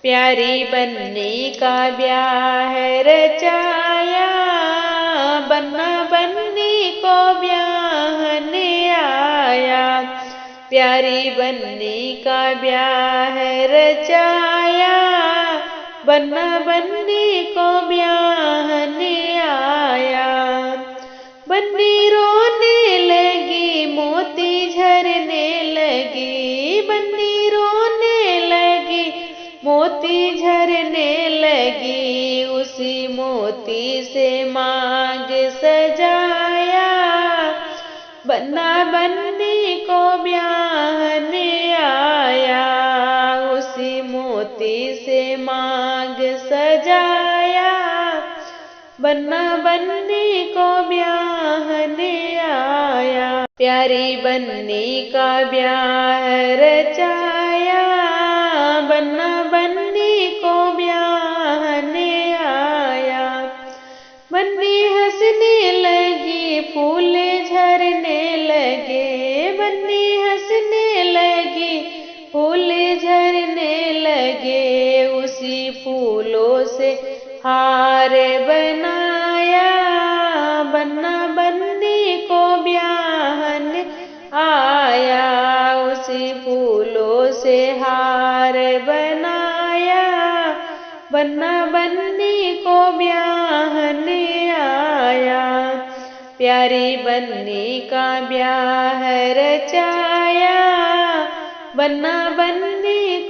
प्यारी बन्नी का ब्याह रचाया, बन्ना बन्नी को ब्याहने आया। प्यारी बन्नी का ब्याह रचाया, बन्ना बन्नी को ब्याहने आया। बन्नी रोने लगी, मोती झरने लगी, बन्नी रोने लगी, मोती झरने लगी। उसी मोती से मांग सजाया, बन्ना बन्नी को ब्याहने आया। उसी मोती से मांग सजाया, बन्ना बन्नी को ब्याहने आया। प्यारी बन्नी का ब्याह रचाया, बन्ना बन्नी को ब्याहने आया। बन्नी हंसने लगी, फूल झरने लगे, बन्नी हंसने लगी, फूल झरने लगे। उसी फूलों से हार बनाया, बन्ना बन्नी को ब्याहने आया। उसी फूलों से हार बनाया, बन्ना बन्नी को ब्याहने आया। प्यारी बन्नी का ब्याह रचाया, बन्ना बन्नी